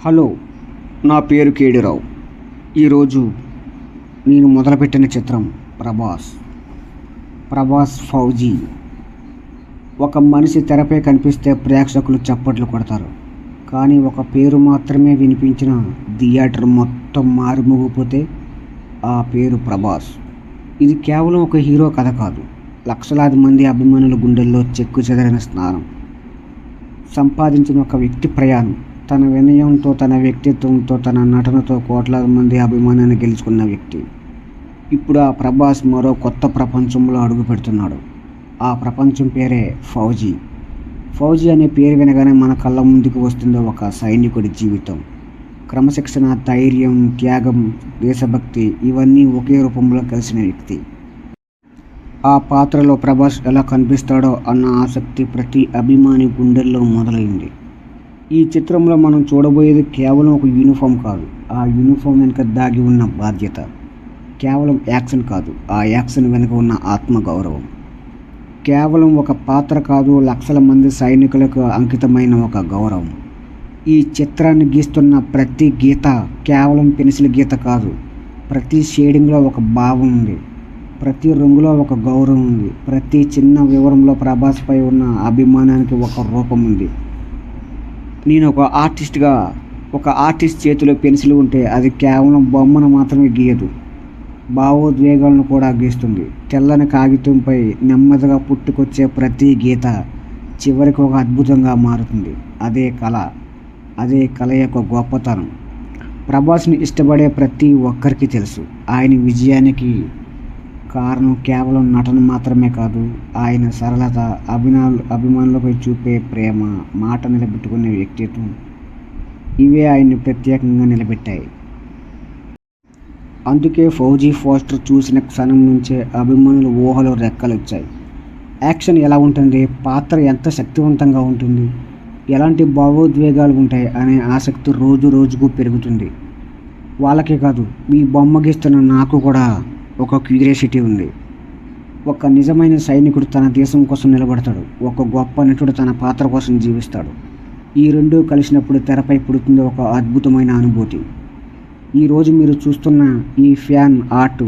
Hello, నా పేరు కేడిరావు. ఈరోజు నేను మొదలుపెట్టిన చిత్రం ప్రభాస్ ఫౌజీ. ఒక మనిషి తెరపై కనిపిస్తే ప్రేక్షకులు చప్పట్లు కొడతారు. కానీ ఒక పేరు మాత్రమే వినిపించిన థియేటర్ మొత్తం మారుమోగిపోతే ఆ పేరు ప్రభాస్. ఇది కేవలం ఒక హీరో కథ కాదు, లక్షలాది మంది అభిమానుల గుండెల్లో చెక్కు చెదరిన స్నానం. సంపాదించిన ఒక వ్యక్తి ప్రయాణం, తన వినయంతో, తన వ్యక్తిత్వంతో, తన నటనతో కోట్లాది మంది అభిమానాన్ని గెలుచుకున్న వ్యక్తి. ఇప్పుడు ఆ ప్రభాస్ మరో కొత్త ప్రపంచంలో అడుగు పెడుతున్నాడు. ఆ ప్రపంచం పేరే ఫౌజీ. ఫౌజీ అనే పేరు వినగానే మన కళ్ళ ముందుకు వస్తుంది ఒక సైనికుడి జీవితం. క్రమశిక్షణ, ధైర్యం, త్యాగం, దేశభక్తి ఇవన్నీ ఒకే రూపంలో కలిసిన వ్యక్తి. ఆ పాత్రలో ప్రభాస్ ఎలా కనిపిస్తాడో అన్న ఆసక్తి ప్రతి అభిమాని గుండెల్లో మొదలైంది. ఈ చిత్రంలో మనం చూడబోయేది కేవలం ఒక యూనిఫామ్ కాదు, ఆ యూనిఫామ్ వెనుక దాగి ఉన్న బాధ్యత. కేవలం యాక్షన్ కాదు, ఆ యాక్షన్ వెనుక ఉన్న ఆత్మగౌరవం. కేవలం ఒక పాత్ర కాదు, లక్షల మంది సైనికులకు అంకితమైన ఒక గౌరవం. ఈ చిత్రాన్ని గీస్తున్న ప్రతి గీత కేవలం పెన్సిల్ గీత కాదు. ప్రతి షేడింగ్లో ఒక భావం ఉంది, ప్రతి రంగులో ఒక గౌరవం ఉంది, ప్రతి చిన్న వివరంలో ప్రభాస్పై ఉన్న అభిమానానికి ఒక రూపం ఉంది. నేను ఒక ఆర్టిస్ట్ చేతిలో పెన్సిల్ ఉంటే అది కేవలం బొమ్మను మాత్రమే గీయదు, భావోద్వేగాలను కూడా గీస్తుంది. తెల్లని కాగితంపై నెమ్మదిగా పుట్టుకొచ్చే ప్రతి గీత చివరికి ఒక అద్భుతంగా మారుతుంది. అదే కళ యొక్క గొప్పతనం. ప్రభాస్ని ఇష్టపడే ప్రతి ఒక్కరికి తెలుసు, ఆయన విజయానికి కారణం కేవలం నటన మాత్రమే కాదు, ఆయన సరళత, అభిమానులపై చూపే ప్రేమ, మాట నిలబెట్టుకునే వ్యక్తిత్వం. ఇవే ఆయన్ని ప్రత్యేకంగా నిలబెట్టాయి. అందుకే ఫౌజీ పోస్టర్ చూసిన క్షణం నుంచే అభిమానుల ఊహలో రెక్కలు వచ్చాయి. యాక్షన్ ఎలా ఉంటుంది, పాత్ర ఎంత శక్తివంతంగా ఉంటుంది, ఎలాంటి భావోద్వేగాలు ఉంటాయి అనే ఆసక్తి రోజు రోజుకు పెరుగుతుంది. వాళ్ళకే కాదు, ఈ బొమ్మ గీస్తున్న నాకు కూడా ఒక క్యూరియాసిటీ ఉంది. ఒక నిజమైన సైనికుడు తన దేశం కోసం నిలబడతాడు, ఒక గొప్ప నటుడు తన పాత్ర కోసం జీవిస్తాడు. ఈ రెండూ కలిసినప్పుడు తెరపై పుడుతుంది ఒక అద్భుతమైన అనుభూతి. ఈరోజు మీరు చూస్తున్న ఈ ఫ్యాన్ ఆర్ట్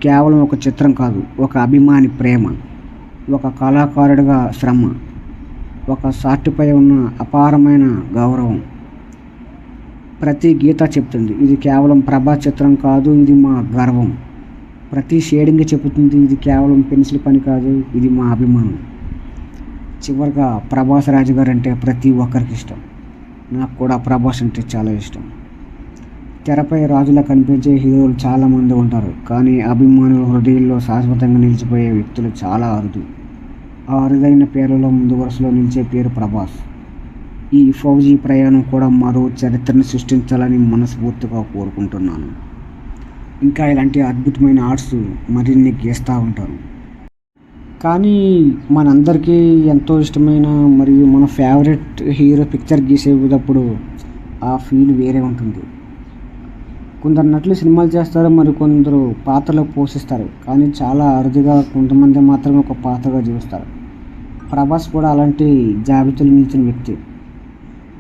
కేవలం ఒక చిత్రం కాదు, ఒక అభిమాని ప్రేమ, ఒక కళాకారుడిగా శ్రమ, ఒక సాటిపై ఉన్న అపారమైన గౌరవం. ప్రతి గీత చెప్తుంది, ఇది కేవలం ప్రభాస్ చిత్రం కాదు, ఇది మా గర్వం. ప్రతి షేడింగ్ చెబుతుంది, ఇది కేవలం పెన్సిల్ పని కాదు, ఇది మా అభిమానం. చివరిగా ప్రభాస్ రాజు గారు అంటే ప్రతి ఒక్కరికి ఇష్టం. నాకు కూడా ప్రభాస్ అంటే చాలా ఇష్టం. తెరపై రాజులా కనిపించే హీరోలు చాలామంది ఉంటారు, కానీ అభిమానుల హృదయాల్లో శాశ్వతంగా నిలిచిపోయే వ్యక్తులు చాలా అరుదు. ఆ అరుదైన పేర్లలో ముందు వరుసలో నిలిచే పేరు ప్రభాస్. ఈ ఫౌజీ ప్రయాణం కూడా మరో చరిత్రను సృష్టించాలని మనస్ఫూర్తిగా కోరుకుంటున్నాను. ఇంకా ఇలాంటి అద్భుతమైన ఆర్ట్స్ మరిన్ని గీస్తూ ఉంటాను. కానీ మనందరికీ ఎంతో ఇష్టమైన మరియు మన ఫేవరెట్ హీరో పిక్చర్ గీసేటప్పుడు ఆ ఫీల్ వేరే ఉంటుంది. కొందరు నటులు సినిమాలు చేస్తారు, మరి కొందరు పాత్రలు పోషిస్తారు, కానీ చాలా అరుదుగా కొంతమంది మాత్రమే ఒక పాత్రగా జీవిస్తారు. ప్రభాస్ కూడా అలాంటి జాబితాలో నిలిచిన వ్యక్తి.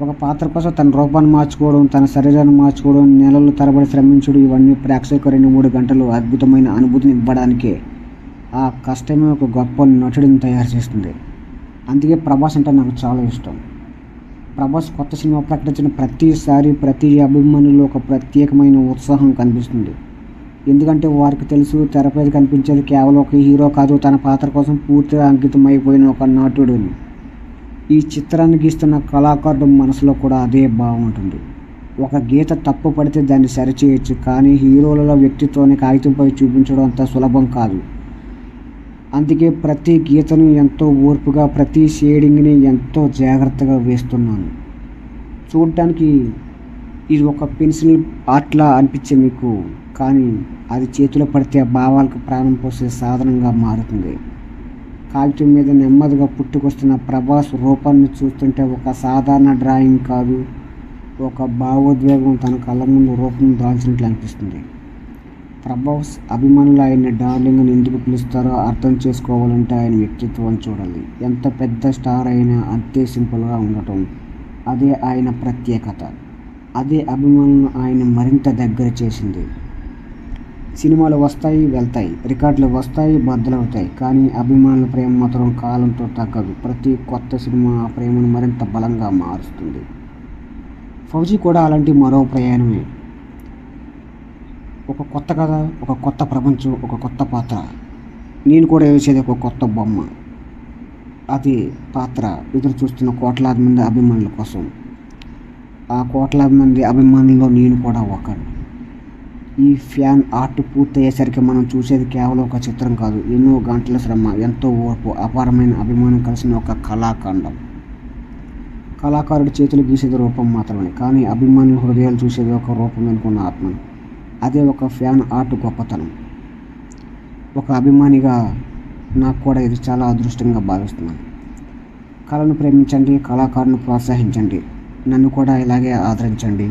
ఒక పాత్ర కోసం తన రూపాన్ని మార్చుకోవడం, తన శరీరాన్ని మార్చుకోవడం, నెలలు తరబడి శ్రమించడం, ఇవన్నీ ప్రేక్షకు 2-3 గంటలు అద్భుతమైన అనుభూతిని ఇవ్వడానికే. ఆ కష్టమే ఒక గొప్ప నటుడిని తయారు చేస్తుంది. అందుకే ప్రభాస్ అంటే నాకు చాలా ఇష్టం. ప్రభాస్ కొత్త సినిమా ప్రకటించిన ప్రతిసారి ప్రతి అభిమానుల్లో ఒక ప్రత్యేకమైన ఉత్సాహం కనిపిస్తుంది. ఎందుకంటే వారికి తెలుసు, తెరపై కనిపించేది కేవలం ఒక హీరో కాదు, తన పాత్ర కోసం పూర్తిగా అంకితం అయిపోయిన ఒక నటుడిని. ఈ చిత్రాన్ని గీస్తున్న కళాకారుడు మనసులో కూడా అదే భావం ఉంటుంది. ఒక గీత తప్పు పడితే దాన్ని సరిచేయచ్చు, కానీ హీరోలలో వ్యక్తిత్వాన్ని కాగితంపై చూపించడం అంత సులభం కాదు. అందుకే ప్రతి గీతను ఎంతో ఓర్పుగా, ప్రతి షేడింగ్ని ఎంతో జాగ్రత్తగా వేస్తున్నాను. చూడటానికి ఇది ఒక పెన్సిల్ ఆర్ట్లా అనిపించే మీకు, కానీ అది చేతిలో పడితే భావాలకు ప్రాణం పోసే సాధనంగా మారుతుంది. కాగితం మీద నెమ్మదిగా పుట్టుకొస్తున్న ప్రభాస్ రూపాన్ని చూస్తుంటే ఒక సాధారణ డ్రాయింగ్ కాదు, ఒక భావోద్వేగం తన కళ్ళ ముందు రూపం దాల్చినట్లు అనిపిస్తుంది. ప్రభాస్ అభిమానులు ఆయన డార్లింగ్ అని ఎందుకు పిలుస్తారో అర్థం చేసుకోవాలంటే ఆయన వ్యక్తిత్వం చూడాలి. ఎంత పెద్ద స్టార్ అయినా అంతే సింపుల్గా ఉండటం, అదే ఆయన ప్రత్యేకత. అదే అభిమానులను ఆయన మరింత దగ్గర చేసింది. సినిమాలు వస్తాయి, వెళ్తాయి, రికార్డులు వస్తాయి, బద్దలవుతాయి, కానీ అభిమానుల ప్రేమ మాత్రం కాలంతో తగ్గదు. ప్రతి కొత్త సినిమా ఆ ప్రేమను మరింత బలంగా మారుస్తుంది. ఫౌజీ కూడా అలాంటి మరో ప్రయాణమే. ఒక కొత్త కథ, ఒక కొత్త ప్రపంచం, ఒక కొత్త పాత్ర. నేను కూడా వేసేది ఒక కొత్త బొమ్మ. అది పాత్ర ఎదురు చూస్తున్న కోట్లాది మంది అభిమానుల కోసం. ఆ కోట్లాది మంది అభిమానుల్లో నేను కూడా ఒకరు. ఈ ఫ్యాన్ ఆర్ట్ పూర్తయ్యేసరికి మనం చూసేది కేవలం ఒక చిత్రం కాదు, ఎన్నో గంటల శ్రమ, ఎంతో ఓర్పు, అపారమైన అభిమానం కలిసిన ఒక కళాఖండం. కళాకారుడి చేతులు గీసేది రూపం మాత్రమే, కానీ అభిమానుల హృదయాలు చూసేది ఒక రూపం వెనుకున్న ఆత్మ. అదే ఒక ఫ్యాన్ ఆర్ట్ గొప్పతనం. ఒక అభిమానిగా నాకు కూడా ఇది చాలా అదృష్టంగా భావిస్తున్నాను. కళను ప్రేమించండి, కళాకారుని ప్రోత్సహించండి, నన్ను కూడా ఇలాగే ఆదరించండి.